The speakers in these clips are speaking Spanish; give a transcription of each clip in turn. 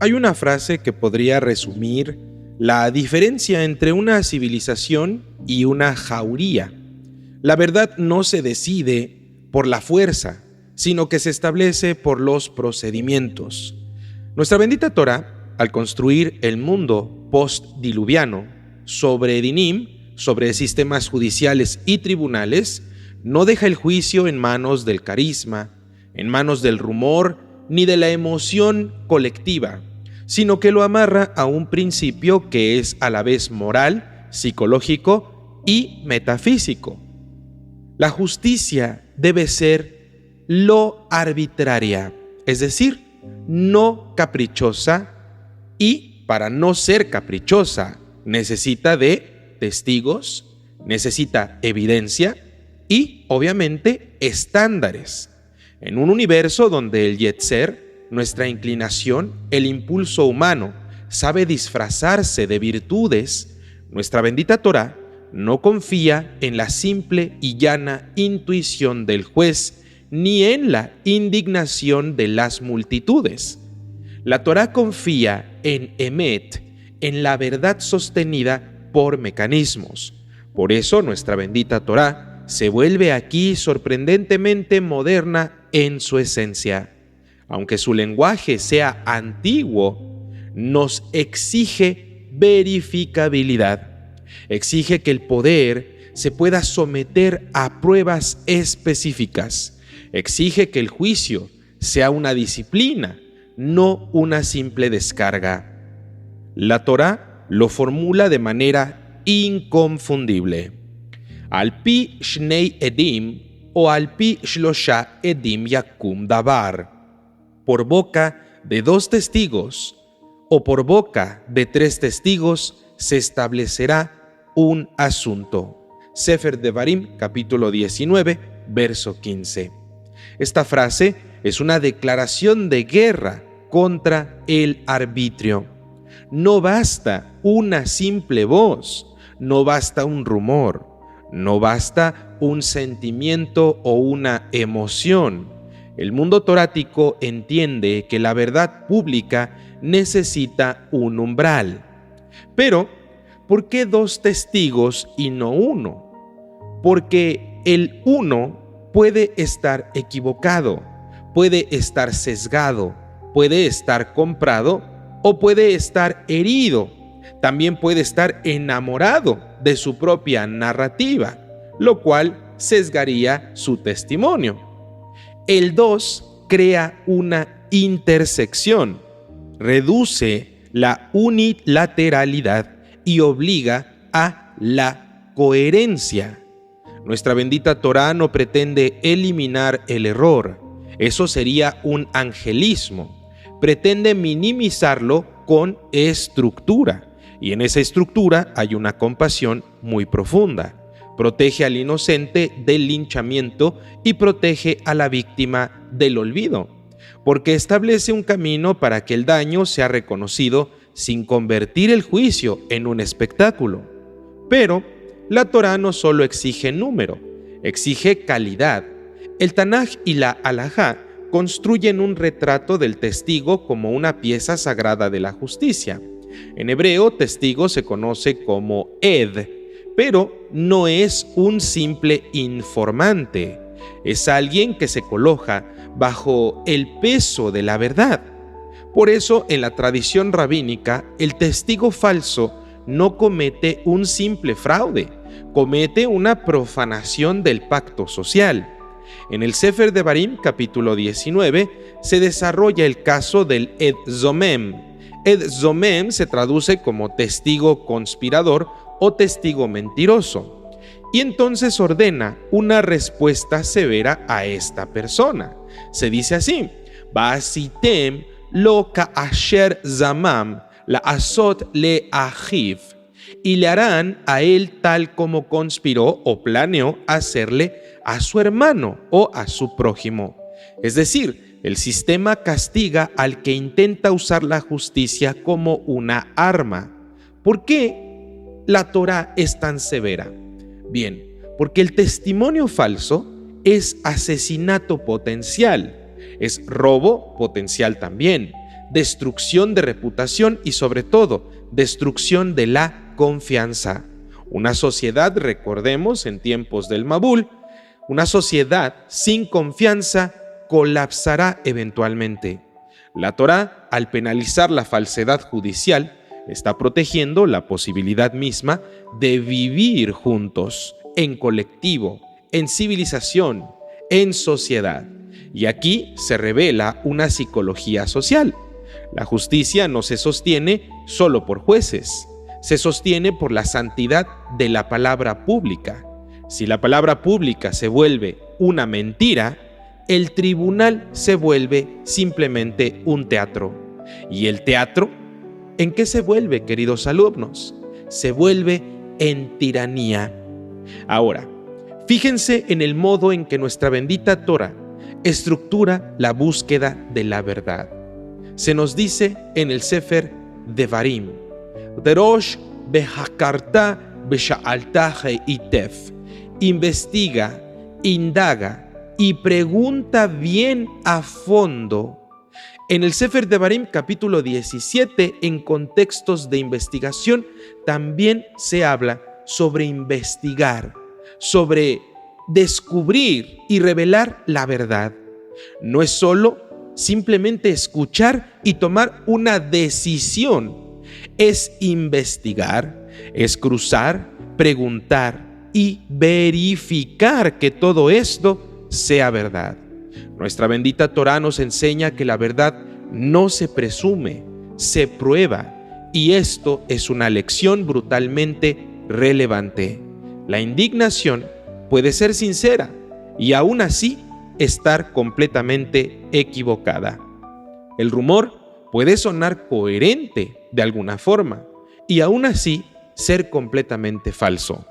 Hay una frase que podría resumir la diferencia entre una civilización y una jauría. La verdad no se decide por la fuerza, sino que se establece por los procedimientos. Nuestra bendita Torá, al construir el mundo post-diluviano sobre Dinim, sobre sistemas judiciales y tribunales, no deja el juicio en manos del carisma, en manos del rumor, ni de la emoción colectiva, sino que lo amarra a un principio que es a la vez moral, psicológico y metafísico. La justicia debe ser lo arbitraria, es decir, no caprichosa, y para no ser caprichosa necesita de testigos, necesita evidencia y, obviamente, estándares. En un universo donde el Yetzer, nuestra inclinación, el impulso humano, sabe disfrazarse de virtudes, nuestra bendita Torá no confía en la simple y llana intuición del juez ni en la indignación de las multitudes. La Torá confía en Emet, en la verdad sostenida por mecanismos. Por eso nuestra bendita Torá se vuelve aquí sorprendentemente moderna en su esencia. Aunque su lenguaje sea antiguo, nos exige verificabilidad. Exige que el poder se pueda someter a pruebas específicas. Exige que el juicio sea una disciplina, no una simple descarga. La Torá lo formula de manera inconfundible. Al pi shnei edim o al pi shlosha edim yakum davar. Por boca de 2 testigos o por boca de 3 testigos se establecerá un asunto. Sefer Devarim, capítulo 19, verso 15. Esta frase es una declaración de guerra contra el arbitrio. No basta una simple voz, no basta un rumor, no basta un sentimiento o una emoción. El mundo torático entiende que la verdad pública necesita un umbral. Pero, ¿por qué 2 testigos y no 1? Porque el 1 puede estar equivocado, puede estar sesgado, puede estar comprado o puede estar herido. También puede estar enamorado de su propia narrativa, lo cual sesgaría su testimonio. El 2 crea una intersección, reduce la unilateralidad y obliga a la coherencia. Nuestra bendita Torá no pretende eliminar el error, eso sería un angelismo. Pretende minimizarlo con estructura, y en esa estructura hay una compasión muy profunda. Protege al inocente del linchamiento y protege a la víctima del olvido, porque establece un camino para que el daño sea reconocido sin convertir el juicio en un espectáculo. Pero la Torá no solo exige número, exige calidad. El Tanaj y la Alajá construyen un retrato del testigo como una pieza sagrada de la justicia. En hebreo, testigo se conoce como Ed, pero no es un simple informante. Es alguien que se coloca bajo el peso de la verdad. Por eso, en la tradición rabínica, el testigo falso no comete un simple fraude, comete una profanación del pacto social. En el Sefer Devarim, capítulo 19, se desarrolla el caso del Ed Zomem. Ed Zomem se traduce como testigo conspirador o testigo mentiroso, y entonces ordena una respuesta severa a esta persona. Se dice así: Ba'asitem lo ka'asher zamam la asot le achiv, y le harán a él tal como conspiró o planeó hacerle a su hermano o a su prójimo. Es decir, el sistema castiga al que intenta usar la justicia como una arma. ¿Por qué la Torá es tan severa? Bien, porque el testimonio falso es asesinato potencial, es robo potencial también, destrucción de reputación y sobre todo destrucción de la confianza. Una sociedad, recordemos, en tiempos del Mabul, una sociedad sin confianza colapsará eventualmente. La Torá, al penalizar la falsedad judicial, está protegiendo la posibilidad misma de vivir juntos, en colectivo, en civilización, en sociedad. Y aquí se revela una psicología social. La justicia no se sostiene solo por jueces, se sostiene por la santidad de la palabra pública. Si la palabra pública se vuelve una mentira, el tribunal se vuelve simplemente un teatro. ¿Y el teatro en qué se vuelve, queridos alumnos? Se vuelve en tiranía. Ahora, fíjense en el modo en que nuestra bendita Torá estructura la búsqueda de la verdad. Se nos dice en el Sefer Devarim, Derosh behakarta besha'alta itef, investiga, indaga y pregunta bien a fondo. En el Sefer Devarim capítulo 17, en contextos de investigación, también se habla sobre investigar, sobre descubrir y revelar la verdad. No es solo simplemente escuchar y tomar una decisión, es investigar, es cruzar, preguntar y verificar que todo esto sea verdad. Nuestra bendita Torá nos enseña que la verdad no se presume, se prueba, y esto es una lección brutalmente relevante. La indignación puede ser sincera y aún así estar completamente equivocada. El rumor puede sonar coherente de alguna forma y aún así ser completamente falso.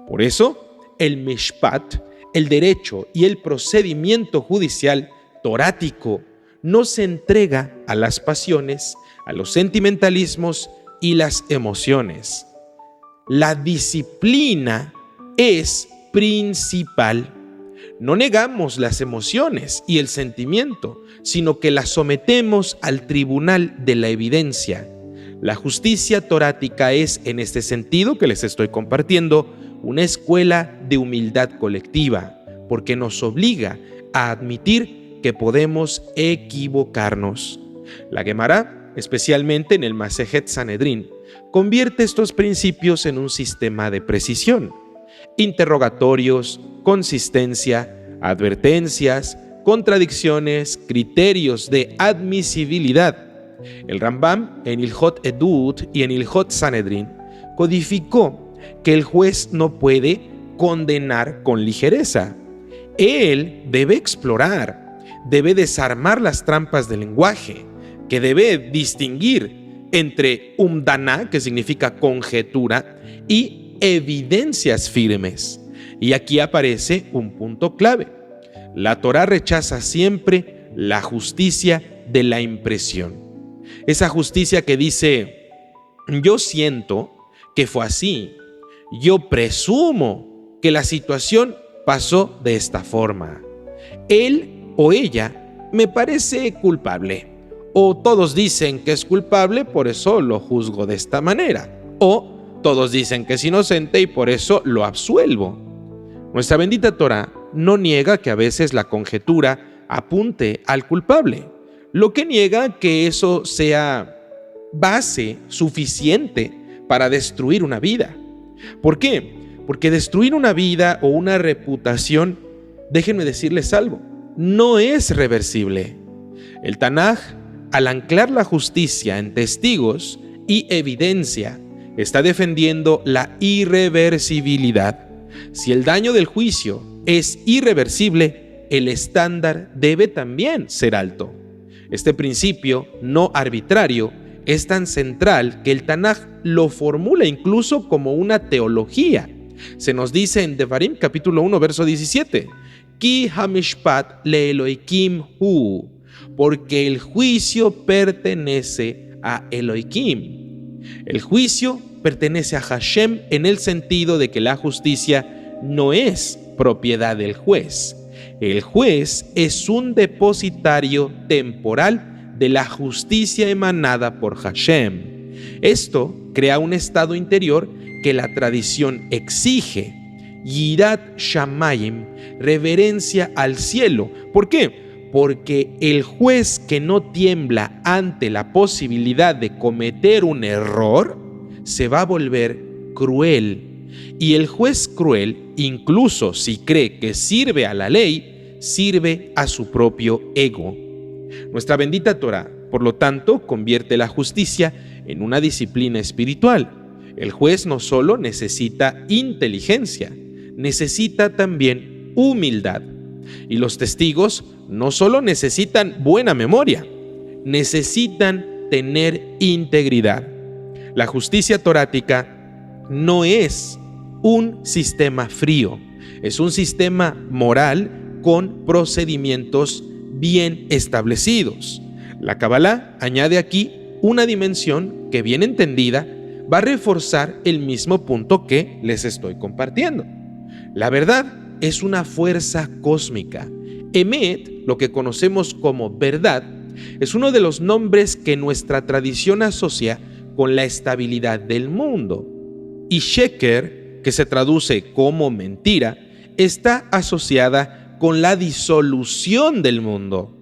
Por eso, el mishpat, el derecho y el procedimiento judicial torático no se entrega a las pasiones, a los sentimentalismos y las emociones. La disciplina es principal. No negamos las emociones y el sentimiento, sino que las sometemos al tribunal de la evidencia. La justicia torática es, en este sentido que les estoy compartiendo, una escuela de humildad colectiva, porque nos obliga a admitir que podemos equivocarnos. La Guemará, especialmente en el Masejet Sanedrín, convierte estos principios en un sistema de precisión. Interrogatorios, consistencia, advertencias, contradicciones, criterios de admisibilidad. El Rambam, en Ilhot Edut y en Ilhot Sanedrín, codificó que el juez no puede condenar con ligereza. Él debe explorar, debe desarmar las trampas del lenguaje, que debe distinguir entre umdaná, que significa conjetura, y evidencias firmes. Y aquí aparece un punto clave. La Torá rechaza siempre la justicia de la impresión. Esa justicia que dice, yo siento que fue así, yo presumo que la situación pasó de esta forma. Él o ella me parece culpable. O todos dicen que es culpable, por eso lo juzgo de esta manera. O todos dicen que es inocente y por eso lo absuelvo. Nuestra bendita Torá no niega que a veces la conjetura apunte al culpable, lo que niega que eso sea base suficiente para destruir una vida. ¿Por qué? Porque destruir una vida o una reputación, déjenme decirles algo, no es reversible. El Tanaj, al anclar la justicia en testigos y evidencia, está defendiendo la irreversibilidad. Si el daño del juicio es irreversible, el estándar debe también ser alto. Este principio no arbitrario es tan central que el Tanaj lo formula incluso como una teología. Se nos dice en Devarim capítulo 1 verso 17, Ki hamishpat le Elohim hu, porque el juicio pertenece a Elohim. El juicio pertenece a Hashem en el sentido de que la justicia no es propiedad del juez. El juez es un depositario temporal de la justicia emanada por Hashem. Esto crea un estado interior que la tradición exige. Yirat Shamayim, reverencia al cielo. ¿Por qué? Porque el juez que no tiembla ante la posibilidad de cometer un error se va a volver cruel. Y el juez cruel, incluso si cree que sirve a la ley, sirve a su propio ego. Nuestra bendita Torá, por lo tanto, convierte la justicia en una disciplina espiritual. El juez no solo necesita inteligencia, necesita también humildad. Y los testigos no solo necesitan buena memoria, necesitan tener integridad. La justicia torática no es un sistema frío, es un sistema moral con procedimientos bien establecidos. La Kabbalah añade aquí una dimensión que, bien entendida, va a reforzar el mismo punto que les estoy compartiendo. La verdad es una fuerza cósmica. Emet, lo que conocemos como verdad, es uno de los nombres que nuestra tradición asocia con la estabilidad del mundo. Y Sheker, que se traduce como mentira, está asociada con la disolución del mundo.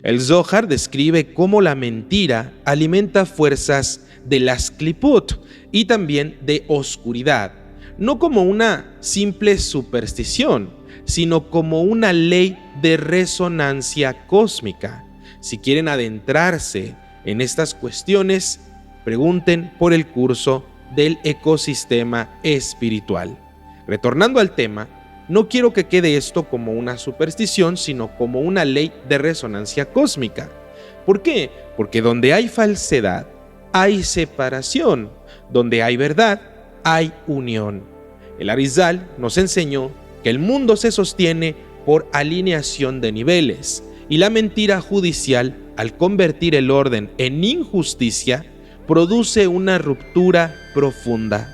El Zohar describe cómo la mentira alimenta fuerzas de las kliput y también de oscuridad, no como una simple superstición, sino como una ley de resonancia cósmica. Si quieren adentrarse en estas cuestiones, pregunten por el curso del ecosistema espiritual. Retornando al tema, no quiero que quede esto como una superstición, sino como una ley de resonancia cósmica. ¿Por qué? Porque donde hay falsedad, hay separación. Donde hay verdad, hay unión. El Arizal nos enseñó que el mundo se sostiene por alineación de niveles, y la mentira judicial, al convertir el orden en injusticia, produce una ruptura profunda.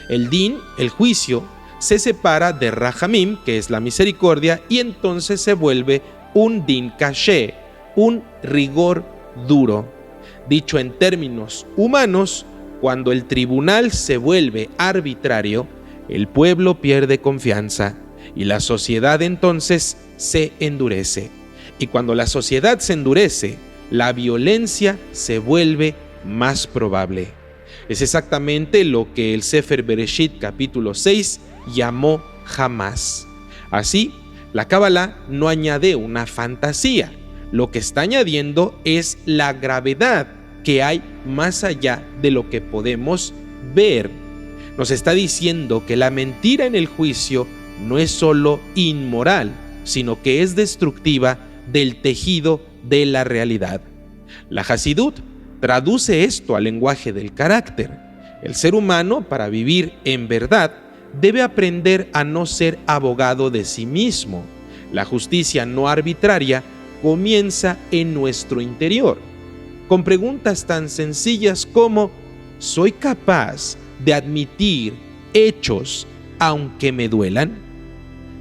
El din, el juicio, se separa de Rahamim, que es la misericordia, y entonces se vuelve un din caché, un rigor duro. Dicho en términos humanos, cuando el tribunal se vuelve arbitrario, el pueblo pierde confianza y la sociedad entonces se endurece. Y cuando la sociedad se endurece, la violencia se vuelve más probable. Es exactamente lo que el Sefer Bereshit capítulo 6 llamó Hamas. Así, la Kabbalah no añade una fantasía. Lo que está añadiendo es la gravedad que hay más allá de lo que podemos ver. Nos está diciendo que la mentira en el juicio no es solo inmoral, sino que es destructiva del tejido de la realidad. La Hasidut traduce esto al lenguaje del carácter. El ser humano, para vivir en verdad, debe aprender a no ser abogado de sí mismo. La justicia no arbitraria comienza en nuestro interior, con preguntas tan sencillas como: ¿soy capaz de admitir hechos aunque me duelan?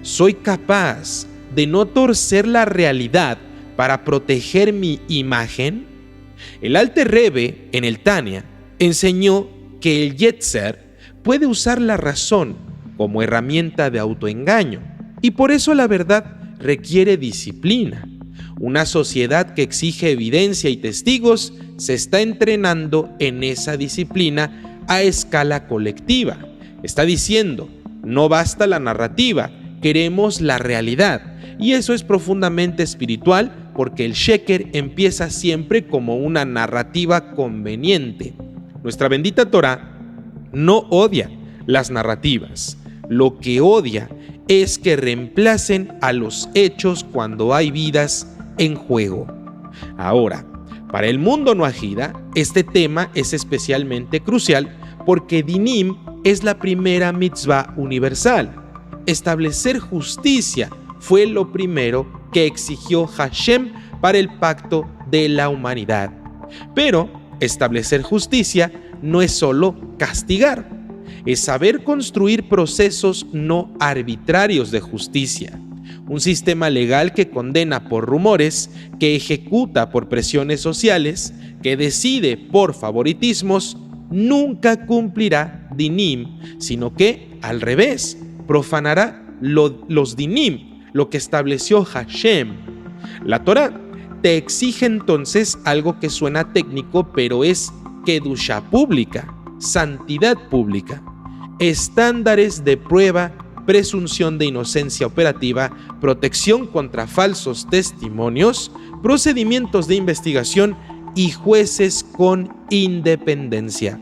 ¿Soy capaz de no torcer la realidad para proteger mi imagen? El Alter Rebbe, en el Tania, enseñó que el Yetzer puede usar la razón como herramienta de autoengaño, y por eso la verdad requiere disciplina. Una sociedad que exige evidencia y testigos se está entrenando en esa disciplina a escala colectiva. Está diciendo: no basta la narrativa, queremos la realidad. Y eso es profundamente espiritual, porque el Sheker empieza siempre como una narrativa conveniente. Nuestra bendita Torá no odia las narrativas. Lo que odia es que reemplacen a los hechos cuando hay vidas en juego. Ahora, para el mundo noajida, este tema es especialmente crucial porque Dinim es la primera mitzvah universal. Establecer justicia fue lo primero que exigió Hashem para el pacto de la humanidad. Pero establecer justicia no es solo castigar, es saber construir procesos no arbitrarios de justicia. un sistema legal que condena por rumores, que ejecuta por presiones sociales, que decide por favoritismos, nunca cumplirá dinim, sino que, al revés, profanará los dinim, lo que estableció Hashem. La Torá te exige entonces algo que suena técnico, pero es kedushá pública, santidad pública, estándares de prueba, presunción de inocencia operativa, protección contra falsos testimonios, procedimientos de investigación y jueces con independencia.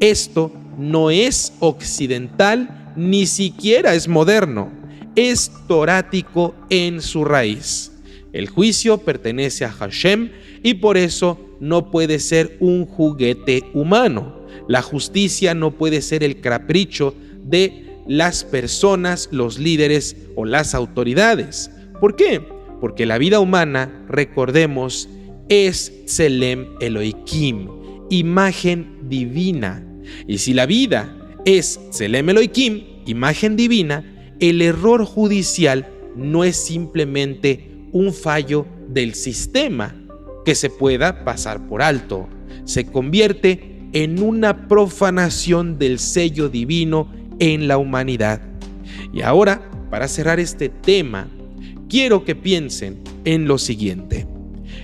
Esto no es occidental, ni siquiera es moderno, es torático en su raíz. El juicio pertenece a Hashem y por eso no puede ser un juguete humano. La justicia no puede ser el capricho de las personas, los líderes o las autoridades. ¿Por qué? Porque la vida humana, recordemos, es Tselem Elohim, imagen divina. Y si la vida es Tselem Elohim, imagen divina, el error judicial no es simplemente un fallo del sistema que se pueda pasar por alto. Se convierte en una profanación del sello divino en la humanidad. Y ahora, para cerrar este tema, quiero que piensen en lo siguiente.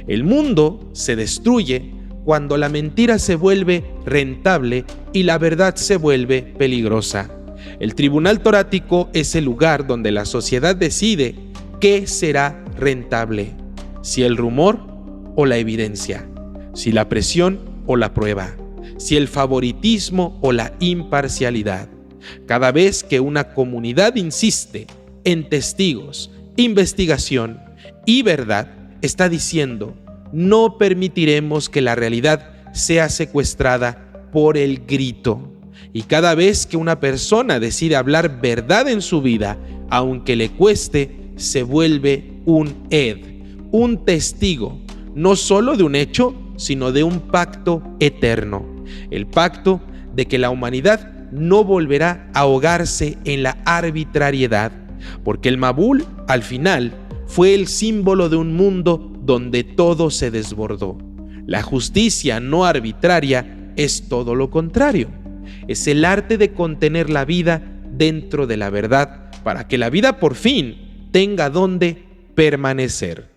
El mundo se destruye cuando la mentira se vuelve rentable y la verdad se vuelve peligrosa. El tribunal torático es el lugar donde la sociedad decide qué será rentable, si el rumor o la evidencia, si la presión o la prueba, si el favoritismo o la imparcialidad. Cada vez que una comunidad insiste en testigos, investigación y verdad, está diciendo: no permitiremos que la realidad sea secuestrada por el grito. Y cada vez que una persona decide hablar verdad en su vida, aunque le cueste, se vuelve un ed, un testigo, no solo de un hecho, sino de un pacto eterno. El pacto de que la humanidad no volverá a ahogarse en la arbitrariedad, porque el Mabul, al final, fue el símbolo de un mundo donde todo se desbordó. La justicia no arbitraria es todo lo contrario. Es el arte de contener la vida dentro de la verdad para que la vida por fin tenga donde permanecer.